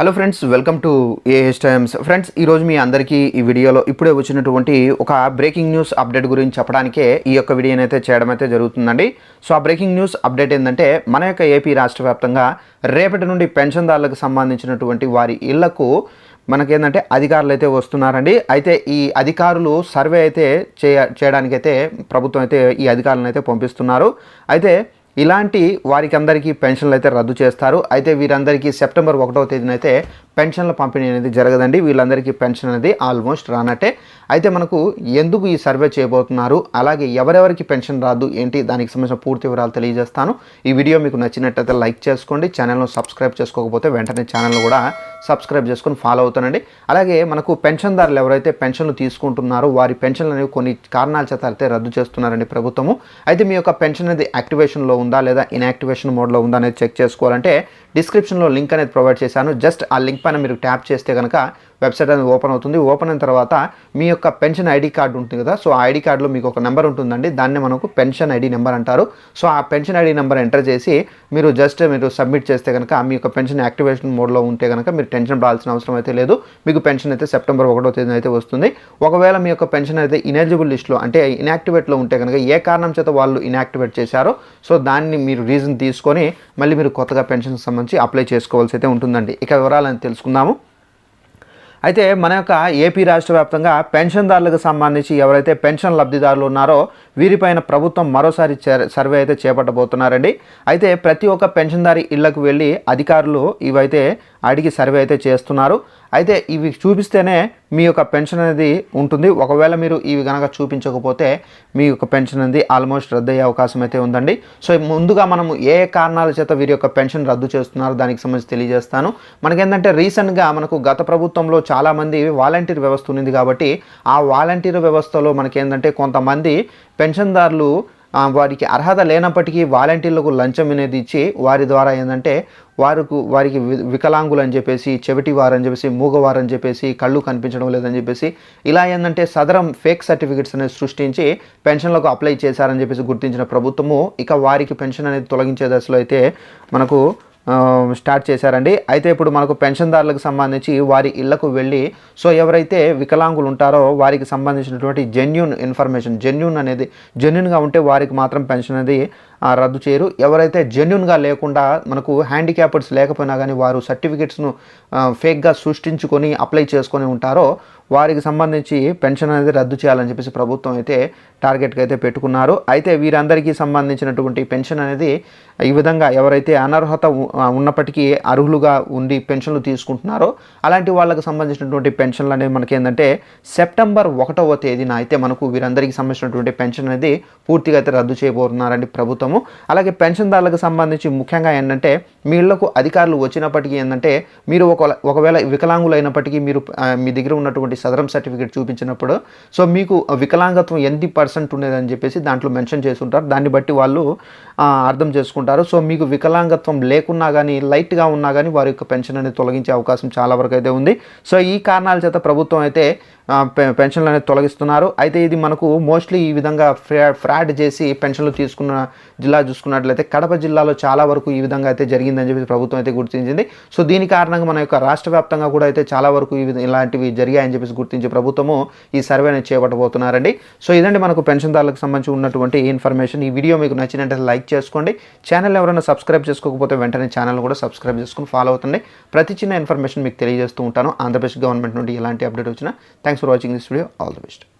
Hello friends, welcome to AS times. Friends, ఈరోజు మీ అందరికీ ఈ వీడియోలో ఇప్పుడే వచ్చినటువంటి ఒక బ్రేకింగ్ న్యూస్ అప్డేట్ గురించి చెప్పడానికే ఈ యొక్క వీడియోని అయితే చేయడం అయితే జరుగుతుందండి. సో ఆ బ్రేకింగ్ న్యూస్ అప్డేట్ ఏంటంటే, మన యొక్క ఏపీ రాష్ట్ర వ్యాప్తంగా రేపటి నుండి పెన్షన్దారులకు సంబంధించినటువంటి వారి ఇళ్లకు మనకేంటంటే అధికారులు అయితే వస్తున్నారండి. అయితే ఈ అధికారులు సర్వే అయితే చేయడానికైతే ప్రభుత్వం అయితే ఈ అధికారులను అయితే పంపిస్తున్నారు. అయితే ఇలాంటి వారికి అందరికీ పెన్షన్లు అయితే రద్దు చేస్తారు. అయితే వీరందరికీ సెప్టెంబర్ 1వ తేదీన అయితే పెన్షన్ల పంపిణీ అనేది జరగదండి. వీళ్ళందరికీ పెన్షన్ అనేది ఆల్మోస్ట్ రానట్టే. అయితే మనకు ఎందుకు ఈ సర్వే చేయబోతున్నారు, అలాగే ఎవరెవరికి పెన్షన్ రాదు ఏంటి, దానికి సంబంధించిన పూర్తి వివరాలు తెలియజేస్తాను. ఈ వీడియో మీకు నచ్చినట్లయితే లైక్ చేసుకోండి. ఛానల్ను సబ్స్క్రైబ్ చేసుకోకపోతే వెంటనే ఛానల్ను కూడా సబ్స్క్రైబ్ చేసుకొని ఫాలో అవుతానండి. అలాగే మనకు పెన్షన్దారులు ఎవరైతే పెన్షన్లు తీసుకుంటున్నారో వారి పెన్షన్లు అనేవి కొన్ని కారణాల చేత అయితే రద్దు చేస్తున్నారండి ప్రభుత్వము. అయితే మీ యొక్క పెన్షన్ అనేది యాక్టివేషన్లో ఉందా లేదా ఇన్యాక్టివేషన్ మోడ్లో ఉందా అనేది చెక్ చేసుకోవాలంటే డిస్క్రిప్షన్లో లింక్ అనేది ప్రొవైడ్ చేశాను. జస్ట్ ఆ లింక్ పైన మీరు ట్యాప్ చేస్తే కనుక వెబ్సైట్ అనేది ఓపెన్ అవుతుంది. ఓపెన్ అయిన తర్వాత మీ యొక్క పెన్షన్ ఐడి కార్డు ఉంటుంది కదా, సో ఆ ఐడి కార్డులో మీకు ఒక నెంబర్ ఉంటుందండి. దాన్ని మనకు పెన్షన్ ఐడి నెంబర్ అంటారు. సో ఆ పెన్షన్ ఐడి నెంబర్ ఎంటర్ చేసి మీరు సబ్మిట్ చేస్తే కనుక మీ యొక్క పెన్షన్ యాక్టివేషన్ మోడ్లో ఉంటే కనుక మీరు టెన్షన్ పడాల్సిన అవసరం అయితే లేదు. మీకు పెన్షన్ అయితే సెప్టెంబర్ 1వ తేదీన అయితే వస్తుంది. ఒకవేళ మీ యొక్క పెన్షన్ అయితే ఇనెలిజిబుల్ లిస్ట్లో అంటే ఇన్యాక్టివేట్లో ఉంటే కనుక ఏ కారణం చేత వాళ్ళు ఇన్యాక్టివేట్ చేశారో సో దాన్ని మీరు రీజన్ తీసుకొని మళ్ళీ మీరు కొత్తగా పెన్షన్కి సంబంధించి అప్లై చేసుకోవాల్సి అయితే ఉంటుందండి. ఇక వివరాలను తెలుసుకుందాము. అయితే మన యొక్క ఏపీ రాష్ట్ర వ్యాప్తంగా పెన్షన్దారులకు సంబంధించి ఎవరైతే పెన్షన్ లబ్ధిదారులు ఉన్నారో వీరిపైన ప్రభుత్వం మరోసారి సర్వే అయితే చేపట్టబోతున్నారండి. అయితే ప్రతి ఒక్క పెన్షన్దారి ఇళ్లకు వెళ్ళి అధికారులు ఇవైతే అడిగి సర్వే అయితే చేస్తున్నారు. అయితే ఇవి చూపిస్తేనే మీ యొక్క పెన్షన్ అనేది ఉంటుంది. ఒకవేళ మీరు ఇవి కనుక చూపించకపోతే మీ యొక్క పెన్షన్ అనేది ఆల్మోస్ట్ రద్దు అయ్యే అవకాశం అయితే ఉందండి. సో ముందుగా మనము ఏ కారణాల చేత వీరి యొక్క పెన్షన్ రద్దు చేస్తున్నారో దానికి సంబంధించి తెలియజేస్తాను. మనకేంటంటే రీసెంట్గా మనకు గత ప్రభుత్వంలో చాలామంది వాలంటీర్ వ్యవస్థ ఉంది కాబట్టి ఆ వాలంటీర్ వ్యవస్థలో మనకేంటంటే కొంతమంది పెన్షన్దారులు వారికి అర్హత లేనప్పటికీ వాలంటీర్లకు లంచం అనేది ఇచ్చి వారి ద్వారా ఏంటంటే వారికి వికలాంగులు అని చెప్పేసి, చెవిటివారు అని చెప్పేసి, మూగవారు అని చెప్పేసి, కళ్ళు కనిపించడం లేదని చెప్పేసి ఇలా ఏంటంటే సదరం ఫేక్ సర్టిఫికెట్స్ అనేది సృష్టించి పెన్షన్లకు అప్లై చేశారని చెప్పేసి గుర్తించిన ప్రభుత్వము ఇక వారికి పెన్షన్ అనేది తొలగించే దశలో అయితే మనకు స్టార్ట్ చేశారండి. అయితే ఇప్పుడు మనకు పెన్షన్దారులకు సంబంధించి వారి ఇళ్లకు వెళ్ళి సో ఎవరైతే వికలాంగులు ఉంటారో వారికి సంబంధించినటువంటి జెన్యూన్ ఇన్ఫర్మేషన్ జెన్యూన్గా ఉంటే వారికి మాత్రం పెన్షన్ అనేది రద్దు చేయరు. ఎవరైతే జెన్యూన్గా లేకుండా మనకు హ్యాండిక్యాప్డ్స్ లేకపోయినా కానీ వారు సర్టిఫికెట్స్ను ఫేక్గా సృష్టించుకొని అప్లై చేసుకొని ఉంటారో వారికి సంబంధించి పెన్షన్ అనేది రద్దు చేయాలని చెప్పేసి ప్రభుత్వం అయితే టార్గెట్గా అయితే పెట్టుకున్నారు. అయితే వీరందరికీ సంబంధించినటువంటి పెన్షన్ అనేది ఈ విధంగా ఎవరైతే అనర్హత ఉన్నప్పటికీ అర్హులుగా ఉండి పెన్షన్లు తీసుకుంటున్నారో అలాంటి వాళ్ళకి సంబంధించినటువంటి పెన్షన్లు అనేవి మనకేంటంటే సెప్టెంబర్ 1వ తేదీన అయితే మనకు వీరందరికీ సంబంధించినటువంటి పెన్షన్ అనేది పూర్తిగా అయితే రద్దు చేయబోతున్నారండి ప్రభుత్వము. అలాగే పెన్షన్దారులకు సంబంధించి ముఖ్యంగా ఏంటంటే మీ ఇళ్లకు అధికారులు వచ్చినప్పటికీ ఏంటంటే మీరు ఒకవేళ వికలాంగులు అయినప్పటికీ మీరు మీ దగ్గర ఉన్నటువంటి సదరం సర్టిఫికేట్ చూపించినప్పుడు సో మీకు వికలాంగత్వం ఎంత % ఉండేదని చెప్పేసి దాంట్లో మెన్షన్ చేసి ఉంటారు. దాన్ని బట్టి వాళ్ళు అర్థం చేసుకుంటారు. సో మీకు వికలాంగత్వం లేకున్నా కానీ లైట్గా ఉన్నా కానీ వారి యొక్క పెన్షన్ అనేది తొలగించే అవకాశం చాలా వరకు అయితే ఉంది. సో ఈ కారణాల చేత ప్రభుత్వం అయితే పెన్షన్లు అనేది తొలగిస్తున్నారు. అయితే ఇది మనకు మోస్ట్లీ ఈ విధంగా ఫ్రాడ్ చేసి పెన్షన్లు తీసుకున్న జిల్లా చూసుకున్నట్లయితే కడప జిల్లాలో చాలా వరకు ఈ విధంగా అయితే జరిగిందని చెప్పి ప్రభుత్వం అయితే గుర్తించింది. సో దీని కారణంగా మన యొక్క రాష్ట్ర వ్యాప్తంగా కూడా అయితే చాలా వరకు ఇలాంటివి జరిగాయని చెప్పేసి గుర్తించి ప్రభుత్వము ఈ సర్వే అనేది చేపట్టబోతున్నారండి. సో ఇదండి మనకు పెన్షన్దారులకు సంబంధించి ఉన్నటువంటి ఇన్ఫర్మేషన్. ఈ వీడియో మీకు నచ్చినట్లయితే లైక్ చేసుకోండి. ఛానల్ ఎవరైనా సబ్స్క్రైబ్ చేసుకోకపోతే వెంటనే ఛానల్ కూడా సబ్స్క్రైబ్ చేసుకుని ఫాలో అవుతుంది. ప్రతి చిన్న ఇన్ఫర్మేషన్ మీకు తెలియజేస్తూ ఉంటాను. ఆంధ్రప్రదేశ్ గవర్నమెంట్ నుండి ఎలాంటి అప్డేట్ వచ్చినా. Thanks for watching this video. All the best.